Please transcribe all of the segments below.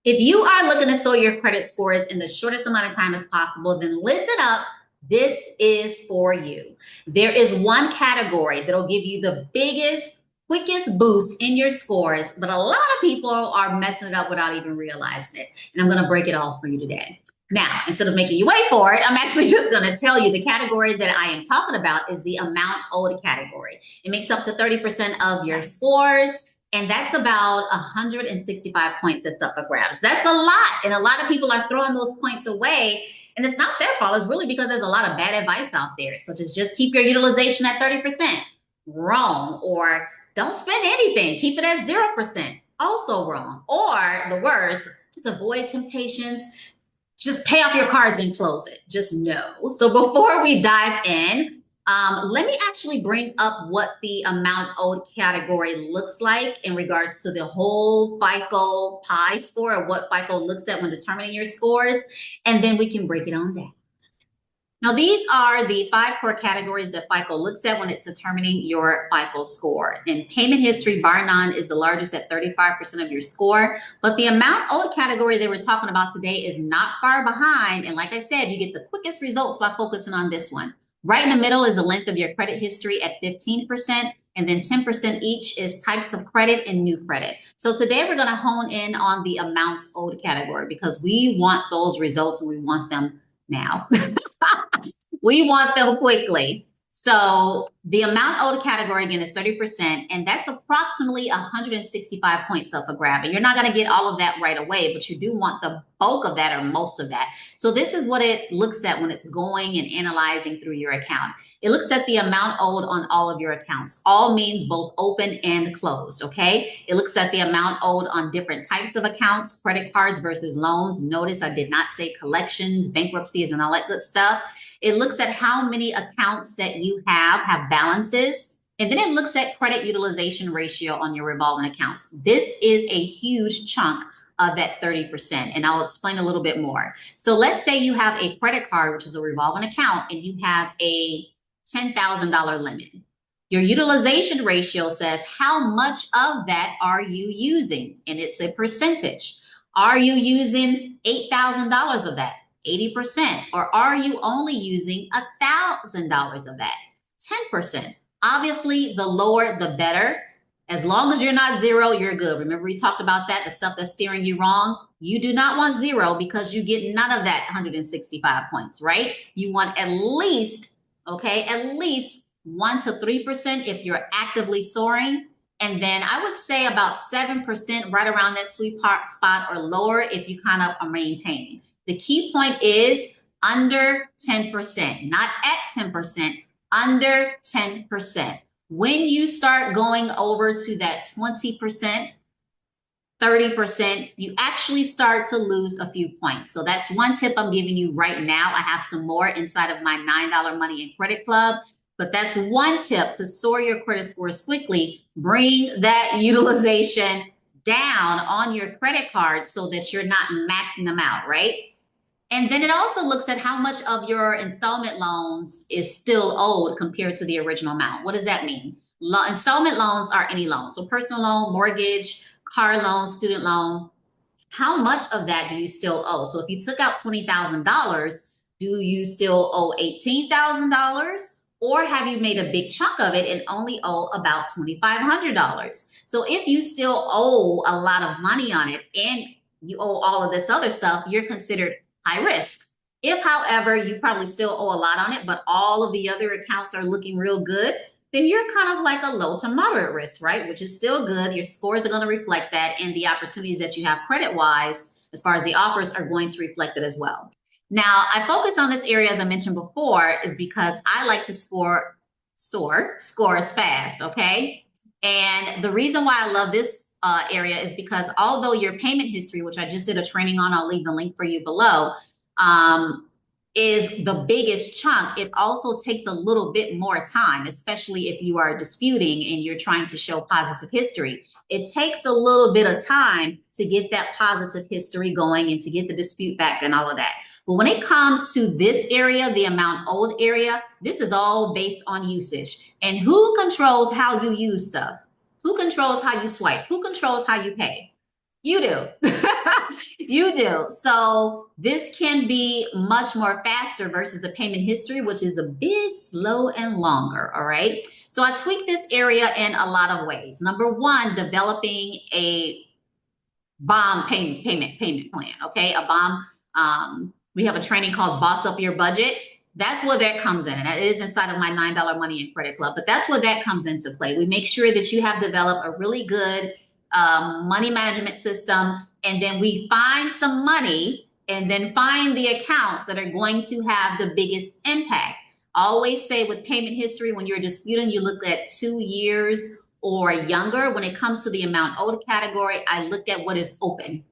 If you are looking to soar your credit scores in the shortest amount of time as possible, then listen up. This is for you. There is one category that'll give you the biggest, quickest boost in your scores, but a lot of people are messing it up without even realizing it. And I'm going to break it all for you today. Now, instead of making you wait for it, I'm actually just going to tell you the category that I am talking about is the amount owed category. It makes up to 30% of your scores. And that's about 165 points that's up for grabs. That's a lot. And a lot of people are throwing those points away. And it's not their fault. It's really because there's a lot of bad advice out there, such as just keep your utilization at 30%. Wrong. Or don't spend anything. Keep it at 0%. Also wrong. Or the worst, just avoid temptations. Just pay off your cards and close it. Just no. So before we dive in, let me actually bring up what the amount owed category looks like in regards to the whole FICO pie score, or what FICO looks at when determining your scores, and then we can break it on down. Now, these are the 5 core categories that FICO looks at when it's determining your FICO score. And payment history, bar none, is the largest at 35% of your score. But the amount owed category that we're talking about today is not far behind. And like I said, you get the quickest results by focusing on this one. Right in the middle is the length of your credit history at 15%, and then 10% each is types of credit and new credit. So today we're going to hone in on the amounts owed category because we want those results and we want them now. We want them quickly. So the amount owed category, again, is 30%, and that's approximately 165 points up for grab. And you're not going to get all of that right away, but you do want the bulk of that or most of that. So this is what it looks at when it's going and analyzing through your account. It looks at the amount owed on all of your accounts. All means both open and closed, okay? It looks at the amount owed on different types of accounts, credit cards versus loans. Notice I did not say collections, bankruptcies, and all that good stuff. It looks at how many accounts that you have balances, and then it looks at credit utilization ratio on your revolving accounts. This is a huge chunk of that 30%, and I'll explain a little bit more. So let's say you have a credit card, which is a revolving account, and you have a $10,000 limit. Your utilization ratio says how much of that are you using, and it's a percentage. Are you using $8,000 of that? 80%, or are you only using $1,000 of that? 10%. Obviously, the lower, the better. As long as you're not zero, you're good. Remember, we talked about that, the stuff that's steering you wrong. You do not want zero because you get none of that 165 points, right? You want at least, okay, at least 1 to 3% if you're actively soaring. And then I would say about 7% right around that sweet spot or lower if you kind of are maintaining. The key point is under 10%, not at 10%, under 10%. When you start going over to that 20%, 30%, you actually start to lose a few points. So that's one tip I'm giving you right now. I have some more inside of my $9 Money and Credit Club, but that's one tip to soar your credit scores quickly. Bring that utilization down on your credit card so that you're not maxing them out, right? And then it also looks at how much of your installment loans is still owed compared to the original amount. What does that mean? Installment loans are any loan. So personal loan, mortgage, car loan, student loan. How much of that do you still owe? So if you took out $20,000, do you still owe $18,000? Or have you made a big chunk of it and only owe about $2,500? So if you still owe a lot of money on it and you owe all of this other stuff, you're considered high risk. If, however, you probably still owe a lot on it, but all of the other accounts are looking real good, then you're kind of like a low to moderate risk, right? Which is still good. Your scores are going to reflect that, and the opportunities that you have credit-wise, as far as the offers, are going to reflect it as well. Now, I focus on this area, as I mentioned before, is because I like to soar scores fast, okay? And the reason why I love this area is because although your payment history, which I just did a training on, I'll leave the link for you below, is the biggest chunk, it also takes a little bit more time, especially if you are disputing and you're trying to show positive history. It takes a little bit of time to get that positive history going and to get the dispute back and all of that. But when it comes to this area, the amount owed area, this is all based on usage. And who controls how you use stuff? Who controls how you swipe? Who controls how you pay? You do. You do. So this can be much more faster versus the payment history, which is a bit slow and longer. All right. So I tweak this area in a lot of ways. Number one, developing a bomb payment plan. Okay. A bomb. We have a training called Boss Up Your Budget. That's where that comes in. And it is inside of my $9 Money and Credit Club, but that's where that comes into play. We make sure that you have developed a really good money management system. And then we find some money and then find the accounts that are going to have the biggest impact. I always say with payment history, when you're disputing, you look at 2 years or younger. When it comes to the amount owed category, I look at what is open.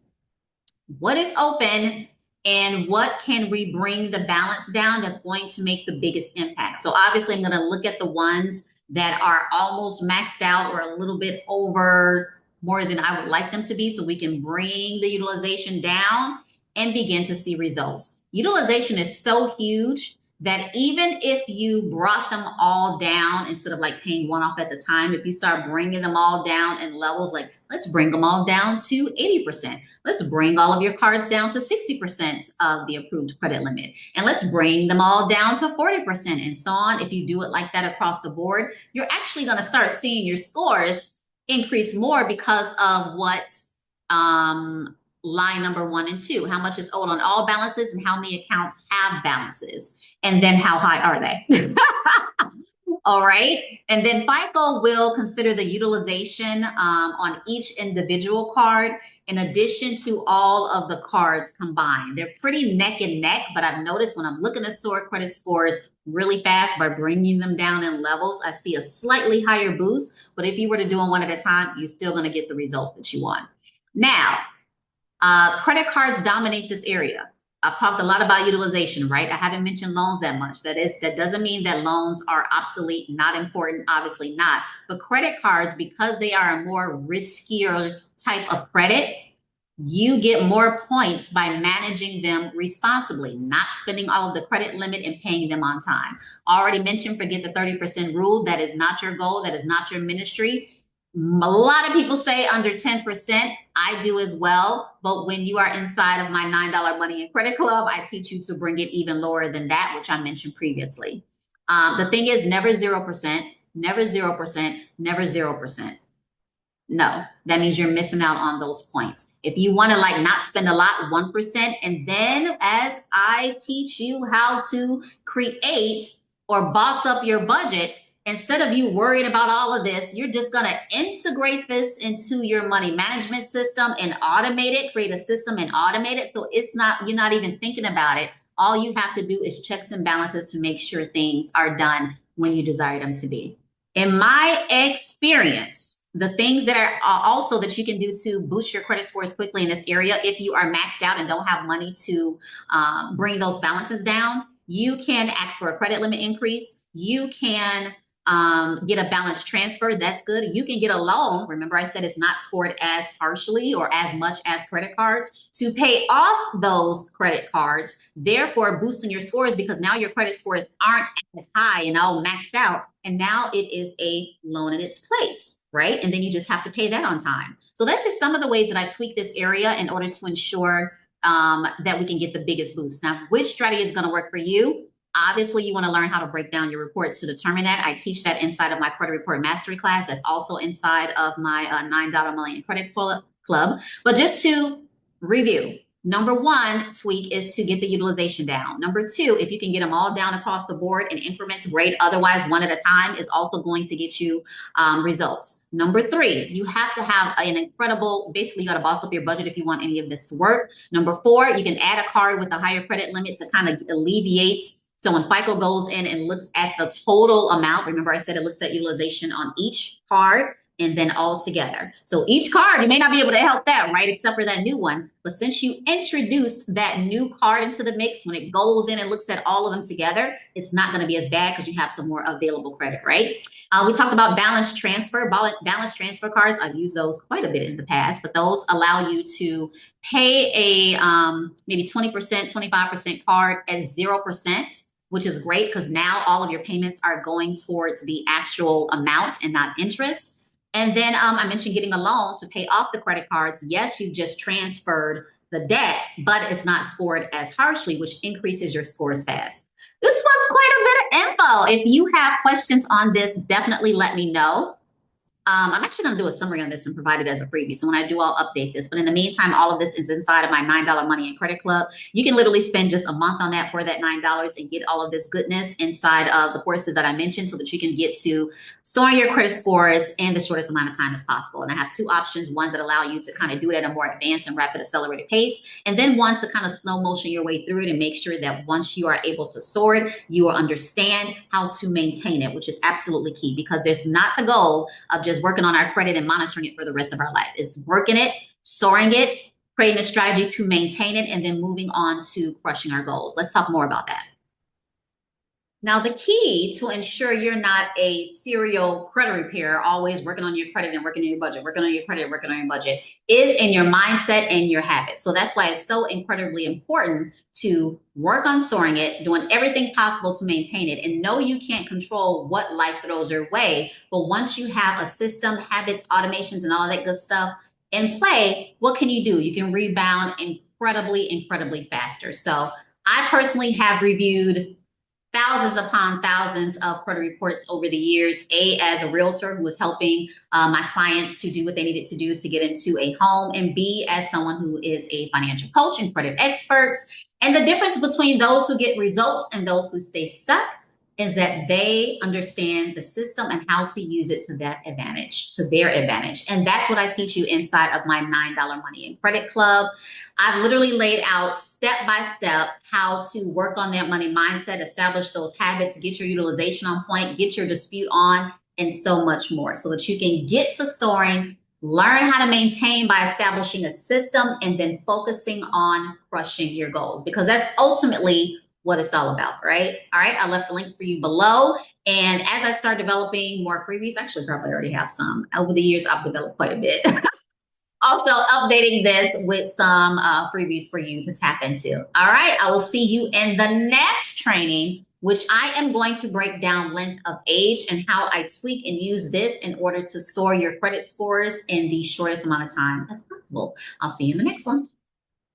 What is open and what can we bring the balance down that's going to make the biggest impact. So obviously I'm going to look at the ones that are almost maxed out or a little bit over more than I would like them to be, so we can bring the utilization down and begin to see results. Utilization is so huge that even if you brought them all down, instead of like paying one off at the time, if you start bringing them all down in levels, like let's bring them all down to 80%. Let's bring all of your cards down to 60% of the approved credit limit. And let's bring them all down to 40% and so on. If you do it like that across the board, you're actually going to start seeing your scores increase more because of what line number 1 and 2, how much is owed on all balances and how many accounts have balances, and then how high are they. All right. And then FICO will consider the utilization on each individual card in addition to all of the cards combined. They're pretty neck and neck, but I've noticed when I'm looking at SOAR credit scores really fast by bringing them down in levels, I see a slightly higher boost. But if you were to do them one at a time, you're still going to get the results that you want. Now, credit cards dominate this area. I've talked a lot about utilization, right? I haven't mentioned loans that much. That doesn't mean that loans are obsolete, not important, obviously not. But credit cards, because they are a more riskier type of credit, you get more points by managing them responsibly, not spending all of the credit limit and paying them on time. Already mentioned, forget the 30% rule. That is not your goal. That is not your ministry. A lot of people say under 10%. I do as well. But when you are inside of my $9 Money and Credit Club, I teach you to bring it even lower than that, which I mentioned previously. The thing is never 0%, never 0%, never 0%. No, that means you're missing out on those points. If you want to like not spend a lot, 1%. And then as I teach you how to create or boss up your budget, instead of you worried about all of this, you're just going to integrate this into your money management system and automate it, create a system and automate it. So it's not, you're not even thinking about it. All you have to do is checks and balances to make sure things are done when you desire them to be. In my experience, the things that are also that you can do to boost your credit scores quickly in this area, if you are maxed out and don't have money to bring those balances down, you can ask for a credit limit increase. You can get a balance transfer. That's good. You can get a loan. Remember, I said it's not scored as harshly or as much as credit cards to pay off those credit cards, therefore boosting your scores because now your credit scores aren't as high and all maxed out. And now it is a loan in its place, right? And then you just have to pay that on time. So that's just some of the ways that I tweak this area in order to ensure that we can get the biggest boost. Now, which strategy is going to work for you? Obviously, you want to learn how to break down your reports to determine that. I teach that inside of my credit report mastery class. That's also inside of my $9 Million Credit Club. But just to review, number 1 tweak is to get the utilization down. Number 2, if you can get them all down across the board in increments, great. Otherwise, one at a time is also going to get you results. Number 3, you have to have an incredible, basically you got to boss up your budget if you want any of this to work. Number 4, you can add a card with a higher credit limit to kind of alleviate. So when FICO goes in and looks at the total amount, remember I said it looks at utilization on each card and then all together. So each card, you may not be able to help that, right? Except for that new one. But since you introduced that new card into the mix, when it goes in and looks at all of them together, it's not going to be as bad because you have some more available credit, right? We talked about balance transfer. Balance transfer cards, I've used those quite a bit in the past, but those allow you to pay a maybe 20%, 25% card at 0%. Which is great because now all of your payments are going towards the actual amount and not interest. And then I mentioned getting a loan to pay off the credit cards. Yes, you just transferred the debt, but it's not scored as harshly, which increases your scores fast. This was quite a bit of info. If you have questions on this, definitely let me know. I'm actually going to do a summary on this and provide it as a freebie. So when I do, I'll update this. But in the meantime, all of this is inside of my $9 Money and Credit Club. You can literally spend just a month on that for that $9 and get all of this goodness inside of the courses that I mentioned so that you can get to soaring your credit scores in the shortest amount of time as possible. And I have two options, ones that allow you to kind of do it at a more advanced and rapid accelerated pace, and then one to kind of slow motion your way through it and make sure that once you are able to soar it, you will understand how to maintain it, which is absolutely key, because there's not the goal of just working on our credit and monitoring it for the rest of our life. It's working it, soaring it, creating a strategy to maintain it, and then moving on to crushing our goals. Let's talk more about that. Now, the key to ensure you're not a serial credit repairer, always working on your credit and working on your budget, working on your credit and working on your budget, is in your mindset and your habits. So that's why it's so incredibly important to work on soaring it, doing everything possible to maintain it, and know you can't control what life throws your way. But once you have a system, habits, automations, and all that good stuff in play, what can you do? You can rebound incredibly faster. So I personally have reviewed thousands upon thousands of credit reports over the years, as a realtor who was helping my clients to do what they needed to do to get into a home, and B, as someone who is a financial coach and credit experts. And the difference between those who get results and those who stay stuck is that they understand the system and how to use it to that advantage, to their advantage. And that's what I teach you inside of my $9 Money and Credit Club. I've literally laid out step by step how to work on that money mindset, establish those habits, get your utilization on point, get your dispute on, and so much more, so that you can get to soaring, learn how to maintain by establishing a system, and then focusing on crushing your goals, because that's ultimately what it's all about, right? All right, I left the link for you below. And as I start developing more freebies, actually probably already have some. Over the years, I've developed quite a bit. Also updating this with some freebies for you to tap into. All right, I will see you in the next training, which I am going to break down length of age and how I tweak and use this in order to soar your credit scores in the shortest amount of time as possible. I'll see you in the next one.